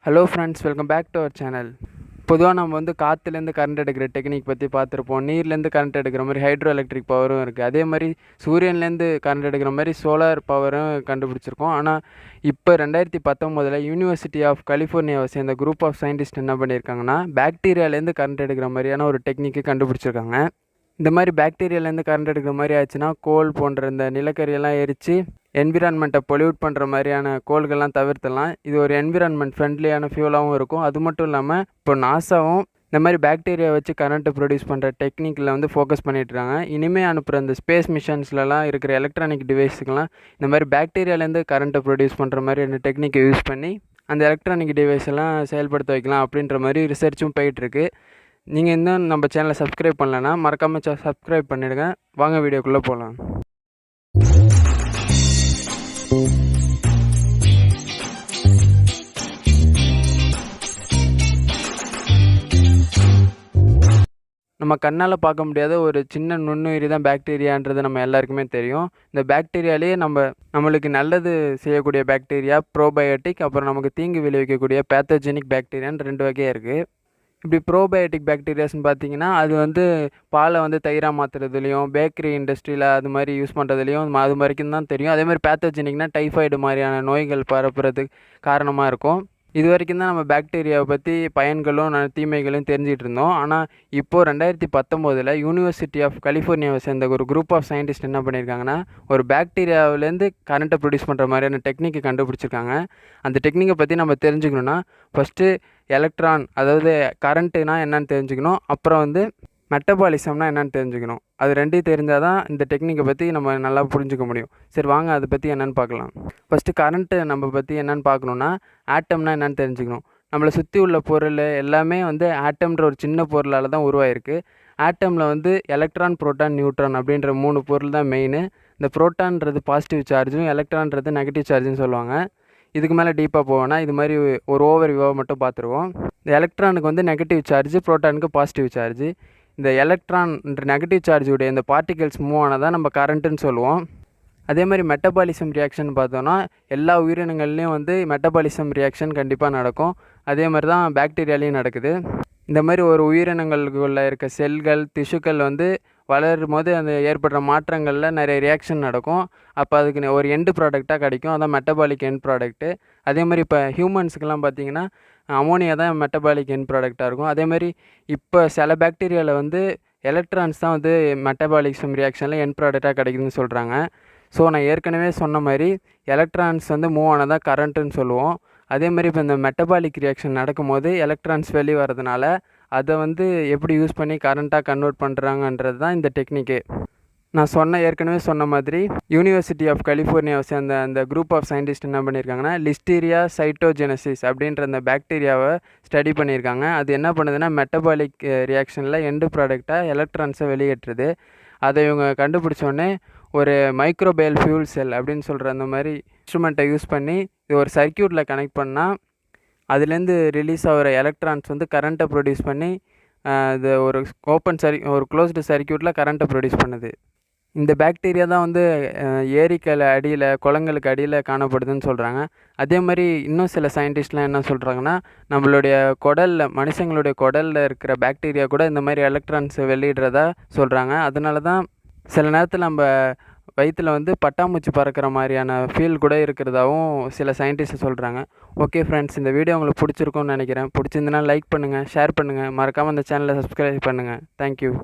Hello friends, welcome back to our channel. பொதுவாக நம்ம காற்றுலேருந்து current எடுக்கிற டெக்னிக் பற்றி பார்த்துருப்போம். நீர்லேருந்து கரண்ட் எடுக்கிற மாதிரி ஹைட்ரோ எலக்ட்ரிக் பவரும் இருக்குது. அதே மாதிரி சூரியன்லேருந்து கரண்ட் எடுக்கிற மாதிரி சோலார் பவரும் கண்டுபிடிச்சிருக்கோம். ஆனால் இப்போ 2019 யூனிவர்சிட்டி ஆஃப் கலிஃபோர்னியாவை சேர்ந்த குரூப் ஆஃப் சயின்டிஸ்ட் என்ன பண்ணியிருக்காங்கன்னா, பாக்டீரியாலேருந்து கரண்ட் எடுக்கிற மாதிரியான ஒரு டெக்னிக்கு கண்டுபிடிச்சிருக்காங்க. இந்த மாதிரி பாக்டீரியாலேருந்து கரண்ட் எடுக்கிற மாதிரி ஆச்சுன்னா, கோல் போன்ற இந்த நிலக்கரியெல்லாம் எரித்து என்விரான்மெண்ட்டை பொல்யூட் பண்ணுற மாதிரியான கோள்கள்லாம் தவிர்த்தலாம். இது ஒரு என்விரான்மெண்ட் ஃப்ரெண்ட்லியான ஃபியூலாகவும் இருக்கும். அது மட்டும் இல்லாமல் இப்போ நாசாவும் இந்த மாதிரி பாக்டீரியா வச்சு கரண்ட்டு ப்ரொடியூஸ் பண்ணுற டெக்னிக்கில் ஃபோக்கஸ் பண்ணிட்டுருக்காங்க. இனிமேல் அனுப்புகிற இந்த ஸ்பேஸ் மிஷன்ஸ்லலாம் இருக்கிற எலக்ட்ரானிக் டிவைஸுக்கெலாம் இந்த மாதிரி பாக்டீரியாலேருந்து கரண்ட்டை ப்ரொடியூஸ் பண்ணுற மாதிரி அந்த டெக்னிக்கை யூஸ் பண்ணி அந்த எலக்ட்ரானிக் டிவைஸ் எல்லாம் செயல்படுத்த வைக்கலாம் அப்படின்ற மாதிரி ரிசர்ச்சும் போயிட்டுருக்கு. நீங்கள் இன்னும் நம்ம சேனலை சப்ஸ்கிரைப் பண்ணலன்னா மறக்காமல் சப்ஸ்கிரைப் பண்ணிவிடுங்க. வாங்க வீடியோக்குள்ளே போகலாம். நம்ம கண்ணால் பார்க்க முடியாத ஒரு சின்ன நுண்ணுயிரி தான் பாக்டீரியான்றது நம்ம எல்லாருக்குமே தெரியும். இந்த பாக்டீரியாலேயே நம்மளுக்கு நல்லது செய்யக்கூடிய பாக்டீரியா ப்ரோபயோட்டிக், அப்புறம் நமக்கு தீங்கு விளைவிக்கக்கூடிய பேத்தோஜெனிக் பாக்டீரியான்னு 2 வகையாக இருக்குது. இப்படி ப்ரோபயோட்டிக் பாக்டீரியாஸ்ன்னு பார்த்தீங்கன்னா, அது பாலை தயிராக மாற்றுறதுலையும் பேக்கரி இண்டஸ்ட்ரியில் அது மாதிரி யூஸ் பண்ணுறதுலையும் அது வரைக்கும் தான் தெரியும். அதே மாதிரி பேத்தோஜெனிக்னா டைஃபாய்டு மாதிரியான நோய்கள் பரப்புறதுக்கு காரணமாக இருக்கும். இது வரைக்கும் தான் நம்ம பாக்டீரியாவை பற்றி பயன்களும் தீமைகளும் தெரிஞ்சிகிட்டு இருந்தோம். ஆனால் இப்போது 2019 யூனிவர்சிட்டி ஆஃப் கலிஃபோர்னியாவை சேர்ந்த ஒரு குரூப் ஆஃப் சயின்டிஸ்ட் என்ன பண்ணியிருக்காங்கன்னா, ஒரு பாக்டீரியாவிலேருந்து கரண்ட்டை ப்ரொடியூஸ் பண்ணுற மாதிரியான டெக்னிக்கை கண்டுபிடிச்சிருக்காங்க. அந்த டெக்னிக்கை பற்றி நம்ம தெரிஞ்சுக்கணுன்னா ஃபஸ்ட்டு எலக்ட்ரான், அதாவது கரண்ட்டுனா என்னன்னு தெரிஞ்சுக்கணும். அப்புறம் மெட்டபாலிசம்னா என்னென்னு தெரிஞ்சுக்கணும். அது 2 தெரிஞ்சால் தான் இந்த டெக்னிக்கை பற்றி நம்ம நல்லா புரிஞ்சுக்க முடியும். சரி, வாங்க அதை பற்றி என்னென்னு பார்க்கலாம். ஃபஸ்ட்டு கரண்ட்டு நம்ம பற்றி என்னென்னு பார்க்கணுன்னா, ஆட்டம்னா என்னென்னு தெரிஞ்சுக்கணும். நம்மளை சுற்றி உள்ள பொருள் எல்லாமே ஆட்டம்ன்ற ஒரு சின்ன பொருளால் தான் உருவாயிருக்கு. ஆட்டமில் எலக்ட்ரான், புரோட்டான், நியூட்ரான் அப்படின்ற 3 பொருள் தான் மெயின். இந்த புரோட்டான்றது பாசிட்டிவ் சார்ஜும் எலக்ட்ரான்றது நெகட்டிவ் சார்ஜுன்னு சொல்லுவாங்க. இதுக்கு மேலே டீப்பாக போவோன்னா இது மாதிரி ஒரு ஓவர் வியூவாக மட்டும் பார்த்துருவோம். இந்த எலக்ட்ரானுக்கு நெகட்டிவ் சார்ஜ், புரோட்டானுக்கு பாசிட்டிவ் சார்ஜ். இந்த எலக்ட்ரான்ன்ற நெகட்டிவ் சார்ஜுடைய இந்த பார்ட்டிகல்ஸ் மூவ் ஆனதான் நம்ம கரண்ட்டுன்னு சொல்லுவோம். அதே மாதிரி மெட்டபாலிசம் ரியாக்ஷன் பார்த்தோன்னா எல்லா உயிரினங்கள்லேயும் மெட்டபாலிசம் ரியாக்ஷன் கண்டிப்பாக நடக்கும். அதே மாதிரி தான் பாக்டீரியாலையும் நடக்குது. இந்த மாதிரி ஒரு உயிரினங்களுக்குள்ளே இருக்க செல்கள், திசுக்கள் வளரும் போது அந்த ஏற்படுற மாற்றங்களில் நிறைய ரியாக்ஷன் நடக்கும். அப்போ அதுக்கு ஒரு எண்டு ப்ராடக்டாக கிடைக்கும். அதான் மெட்டபாலிக் எண்ட் ப்ராடக்ட்டு. அதே மாதிரி இப்போ ஹியூமன்ஸுக்கெல்லாம் பார்த்திங்கன்னா அமோனியா தான் மெட்டபாலிக் எண்ட் ப்ராடக்டாக இருக்கும். அதே மாதிரி இப்போ சில பாக்டீரியாவில் எலக்ட்ரான்ஸ் தான் மெட்டபாலிசம் ரியாக்ஷனில் எண்ட் ப்ராடக்டாக கிடைக்குதுன்னு சொல்கிறாங்க. ஸோ நான் ஏற்கனவே சொன்ன மாதிரி எலக்ட்ரான்ஸ் மூவ் ஆனதான் கரண்ட்டுன்னு சொல்லுவோம். அதே மாதிரி இப்போ இந்த மெட்டபாலிக் ரியாக்ஷன் நடக்கும்போது எலக்ட்ரான்ஸ் வெளியே வரதுனால அதை எப்படி யூஸ் பண்ணி கரண்ட்டாக கன்வெர்ட் பண்ணுறாங்கன்றது தான் இந்த டெக்னிக்கு. நான் ஏற்கனவே சொன்ன மாதிரி யூனிவர்சிட்டி ஆஃப் கலிஃபோர்னியாவை சேர்ந்த அந்த குரூப் ஆஃப் சயின்டிஸ்ட் என்ன பண்ணியிருக்காங்கன்னா, லிஸ்டீரியா சைட்டோஜெனசிஸ் அப்படின்ற அந்த பாக்டீரியாவை ஸ்டடி பண்ணியிருக்காங்க. அது என்ன பண்ணுதுன்னா, மெட்டபாலிக் ரியாக்ஷனில் எண்டு ப்ராடக்டாக எலக்ட்ரான்ஸை வெளியேற்றுது. அதை இவங்க கண்டுபிடிச்சோடனே ஒரு மைக்ரோபயல் ஃபியூல் செல் அப்படின்னு சொல்கிற அந்த மாதிரி இன்ஸ்ட்ருமெண்ட்டை யூஸ் பண்ணி இது ஒரு சர்க்கியூட்டில் கனெக்ட் பண்ணால் அதுலேருந்து ரிலீஸ் ஆகிற எலக்ட்ரான்ஸ் கரண்ட்டை ப்ரொடியூஸ் பண்ணி இது ஒரு ஒரு க்ளோஸ்டு சர்க்கியூட்டில் கரண்ட்டை ப்ரொடியூஸ் பண்ணுது. இந்த பாக்டீரியா தான் ஏரிக்கல் அடியில், குளங்களுக்கு அடியில் காணப்படுதுன்னு சொல்கிறாங்க. அதே மாதிரி இன்னும் சில சயின்டிஸ்ட்லாம் என்ன சொல்கிறாங்கன்னா, நம்மளுடைய மனுஷங்களுடைய குடலில் இருக்கிற பாக்டீரியா கூட இந்த மாதிரி எலக்ட்ரான்ஸை வெளியிடுறதா சொல்கிறாங்க. அதனால தான் சில நேரத்தில் நம்ம வயிற்றில் பட்டாம்பூச்சி பறக்கிற மாதிரியான ஃபீல் கூட இருக்கிறதாவும் சில சயின்டிஸ்ட் சொல்கிறாங்க. ஓகே ஃப்ரெண்ட்ஸ், இந்த வீடியோ உங்களுக்கு பிடிச்சிருக்கும்னு நினைக்கிறேன். பிடிச்சிருந்துன்னா லைக் பண்ணுங்கள், ஷேர் பண்ணுங்கள், மறக்காமல் அந்த சேனலை சப்ஸ்கிரைப் பண்ணுங்கள். தேங்க்யூ.